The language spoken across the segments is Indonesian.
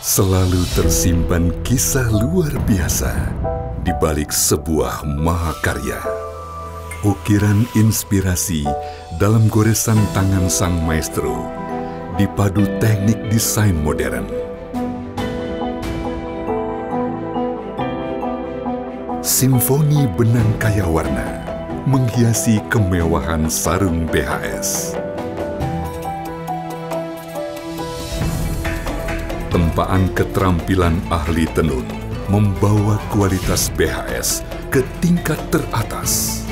Selalu tersimpan kisah luar biasa di balik sebuah mahakarya. Ukiran inspirasi dalam goresan tangan sang maestro, dipadu teknik desain modern. Simfoni benang kaya warna menghiasi kemewahan sarung BHS. Tempaan keterampilan ahli tenun membawa kualitas BHS ke tingkat teratas.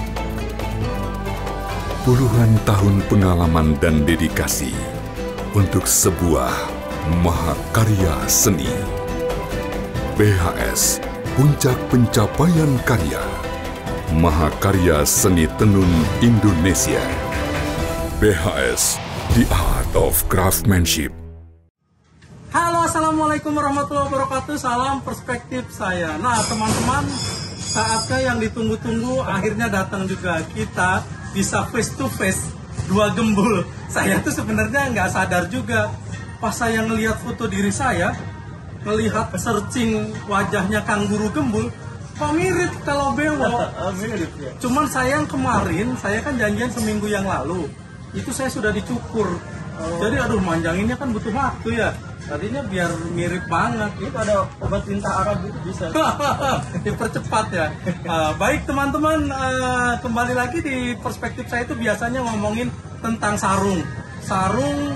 Puluhan tahun pengalaman dan dedikasi untuk sebuah mahakarya seni. BHS, puncak pencapaian karya. Mahakarya Seni Tenun Indonesia. BHS, the art of craftsmanship. Halo, assalamualaikum warahmatullahi wabarakatuh. Salam perspektif saya. Nah, teman-teman, saatnya yang ditunggu-tunggu akhirnya datang juga. Kita bisa face to face, dua gembul. Saya tuh sebenarnya nggak sadar juga. Pas saya ngelihat foto diri saya, melihat searching wajahnya Kang Guru Gembul, kok mirip kalau bewok. Mirip ya. Cuman sayang kemarin, saya kan janjian seminggu yang lalu, itu saya sudah dicukur. Jadi aduh, manjanginnya kan butuh waktu ya. Tadinya biar mirip banget. Itu ada obat tinta Arab itu bisa. Dipercepat ya. Baik teman-teman, kembali lagi di perspektif saya itu biasanya ngomongin tentang sarung. Sarung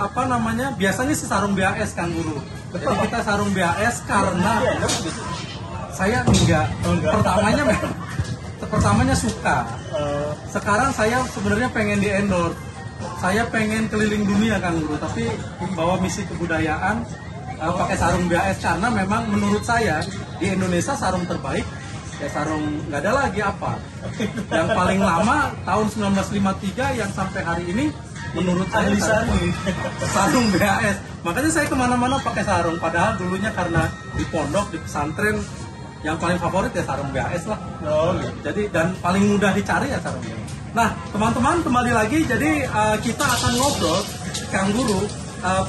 apa namanya? Biasanya sih sarung BHS Kang Guru. Jadi kita sarung BHS karena saya enggak. Pertamanya suka. Sekarang saya sebenarnya pengen di-endorse. Saya pengen keliling dunia Kang Guru, tapi bawa misi kebudayaan pakai sarung BHS karena memang menurut saya di Indonesia sarung terbaik ya sarung, nggak ada lagi apa. Yang paling lama tahun 1953 yang sampai hari ini menurut saya sarung BHS. Makanya saya kemana-mana pakai sarung. Padahal dulunya karena di pondok, di pesantren, yang paling favorit ya sarung BHS lah. Jadi dan paling mudah dicari ya sarung BHS. Nah, teman-teman kembali lagi. Jadi kita akan ngobrol Kang Guru.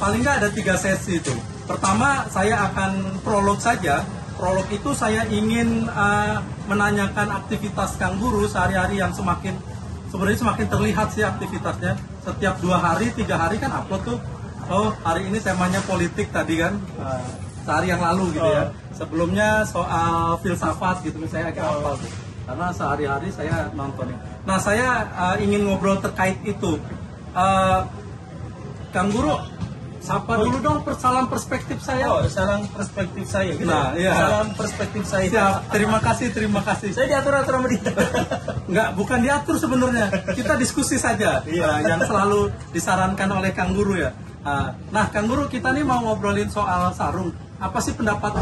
Paling nggak ada 3 sesi itu. Pertama saya akan prolog saja. Prolog itu saya ingin menanyakan aktivitas Kang Guru sehari-hari yang sebenarnya semakin terlihat sih aktivitasnya. Setiap 2 hari, 3 hari kan upload tuh. Oh, hari ini temanya politik tadi kan. Sehari yang lalu gitu ya. Sebelumnya soal filsafat gitu, saya agak hafal tuh. Karena sehari-hari saya nontonin. Nah, saya ingin ngobrol terkait itu. Kang Guru, sapa dulu dong salam perspektif saya. Salam perspektif saya. Gitu. Nah, iya. Salam perspektif saya. Siap, terima kasih. Saya diatur-atur sama dia. Enggak, bukan diatur sebenarnya. Kita diskusi saja. Yang selalu disarankan oleh Kang Guru ya. Nah, Kang Guru, kita nih mau ngobrolin soal sarung. Apa sih pendapat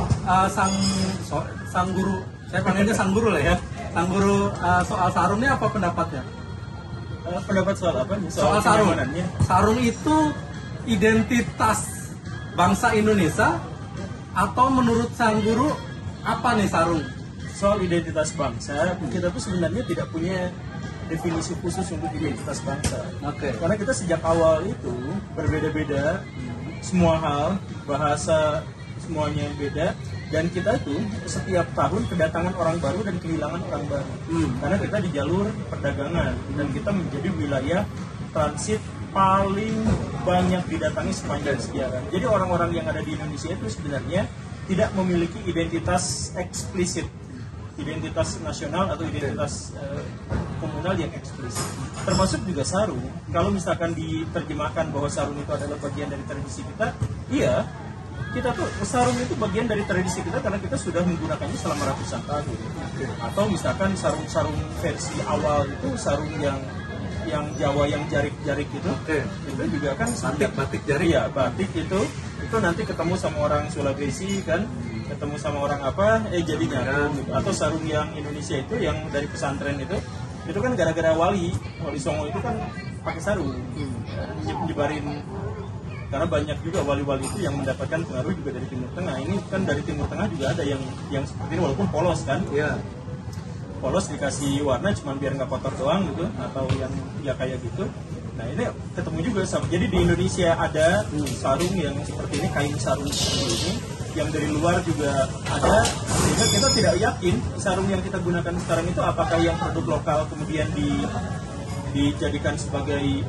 sang guru? Saya panggilnya sang guru lah ya. Sang Guru, soal sarung ini apa pendapatnya? Pendapat soal apa? Soal sarung. Sarung itu identitas bangsa Indonesia atau menurut sang guru apa nih sarung? Soal identitas bangsa, kita tuh sebenarnya tidak punya definisi khusus untuk identitas bangsa. Karena kita sejak awal itu berbeda-beda, semua hal, bahasa semuanya yang beda. Dan kita itu setiap tahun kedatangan orang baru dan kehilangan orang baru. Karena kita di jalur perdagangan dan kita menjadi wilayah transit paling banyak didatangi sepanjang sejarah. Jadi orang-orang yang ada di Indonesia itu sebenarnya tidak memiliki identitas eksplisit, identitas nasional atau identitas komunal yang eksplisit. Termasuk juga sarung. Kalau misalkan diterjemahkan bahwa sarung itu adalah bagian dari tradisi kita, iya. Kita tuh sarung itu bagian dari tradisi kita karena kita sudah menggunakannya selama ratusan tahun. Atau misalkan sarung-sarung versi awal itu sarung yang Jawa yang jarik-jarik itu, itu juga kan batik jarik. Iya, batik itu nanti ketemu sama orang Sulawesi kan, ketemu sama orang apa, jadi nyambung gitu. Atau sarung yang Indonesia itu yang dari pesantren itu kan gara-gara Wali Songo itu kan pakai sarung, nyebarin. Karena banyak juga wali-wali itu yang mendapatkan pengaruh juga dari Timur Tengah. Ini kan dari Timur Tengah juga ada yang seperti ini walaupun polos kan. Iya. Polos dikasih warna cuma biar nggak kotor doang gitu, atau yang ya kayak gitu. Nah ini ketemu juga sama. Jadi di Indonesia ada sarung yang seperti ini, kain sarung seperti ini, yang dari luar juga ada. Sehingga kita tidak yakin sarung yang kita gunakan sekarang itu apakah yang produk lokal kemudian dijadikan sebagai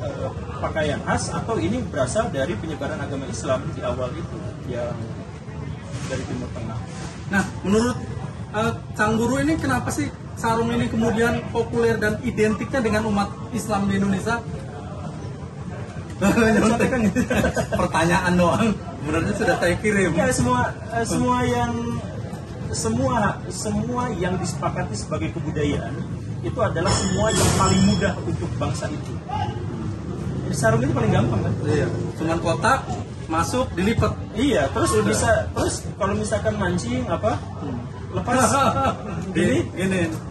pakaian khas, atau ini berasal dari penyebaran agama Islam di awal itu yang dari Timur Tengah. Nah, menurut Kang Guru ini kenapa sih sarung ini kemudian populer dan identiknya dengan umat Islam di Indonesia? Pertanyaan doang, sebenarnya sudah saya kirim. Ya, semua yang disepakati sebagai kebudayaan itu adalah semua yang paling mudah untuk bangsa itu. Jadi sarung itu paling gampang kan? Iya, cuman kotak masuk dilipat. Iya, terus terus kalau misalkan mancing lepas gini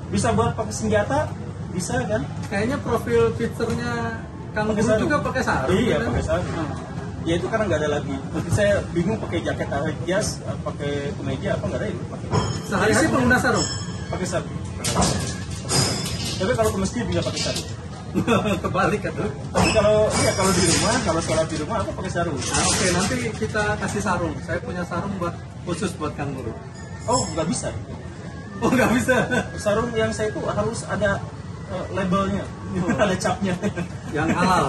bisa buat pakai senjata, bisa kan? Kayaknya profil fiturnya Kang Guru juga pakai sarung. Iya, kan? pakai sarung. Ya itu karena nggak ada lagi. Saya bingung pakai jaket awet jas, pakai kemeja apa nggak ada itu pakai. Sehari-hari pengguna sarung. Pakai sarung. Tapi kalau ke masjid bisa pakai sarung. Kebalik kan tuh. Tapi kalau di rumah, kalau sholat di rumah aku pakai sarung. Nah, oke, nanti kita kasih sarung. Saya punya sarung khusus buat Kang Guru. Oh, nggak bisa. Oh, nggak bisa. Sarung yang saya itu harus ada labelnya, ada capnya. Yang halal.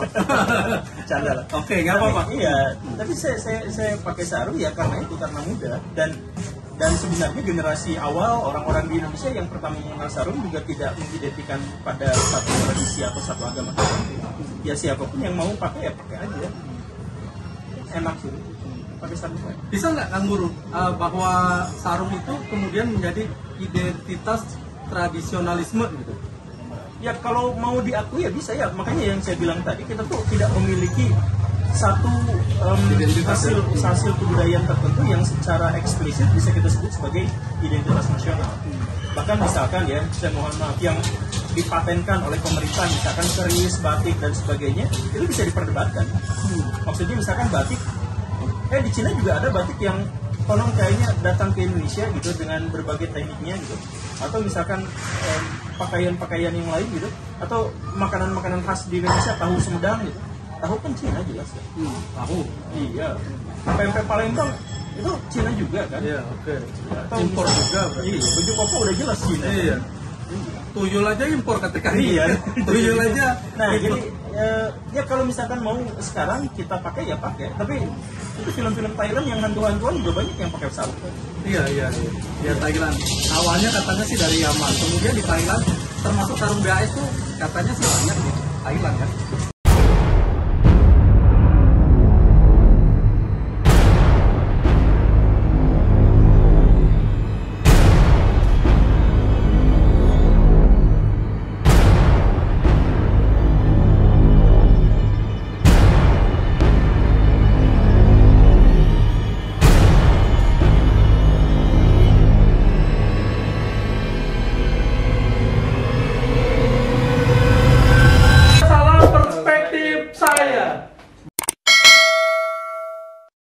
Canda lah. Oke, nggak apa-apa. Iya, tapi saya pakai sarung ya karena mudah dan sebenarnya generasi awal orang-orang di Indonesia yang pertama mengenal sarung juga tidak mengidentikan pada satu tradisi atau satu agama. Ya siapapun yang mau pakai ya pakai aja. Enak sih. Pakai sarung. Bisa nggak Kang Guru bahwa sarung itu kemudian menjadi identitas tradisionalisme gitu? Ya kalau mau diakui ya bisa ya. Makanya yang saya bilang tadi, kita tuh tidak memiliki satu hasil kebudayaan tertentu yang secara eksplisit bisa kita sebut sebagai identitas nasional. Bahkan misalkan ya, saya mohon maaf, yang dipatenkan oleh pemerintah misalkan keris, batik dan sebagainya, itu bisa diperdebatkan. Maksudnya misalkan batik, di Cina juga ada batik yang konon kayaknya datang ke Indonesia gitu dengan berbagai tekniknya gitu. Atau misalkan pakaian-pakaian yang lain gitu, atau makanan-makanan khas di Indonesia, tahu Sumedang gitu. Tahu kan Cina jelas ya. Tahu. Iya. Pempek Palembang itu Cina juga kan? Iya, oke. Atau Impor juga berarti. Iya, baju koko udah jelas Cina. Iya. Tuyul aja impor ketika Iya. Tuyul aja. Nah, jadi ya kalau misalkan mau sekarang kita pakai ya pakai. Tapi itu film-film Thailand yang hantu-hantuan juga banyak yang pakai sarung. Iya. Ya Thailand. Awalnya katanya sih dari Yaman. Kemudian di Thailand termasuk sarung BAS tuh katanya sih banyak di Thailand kan.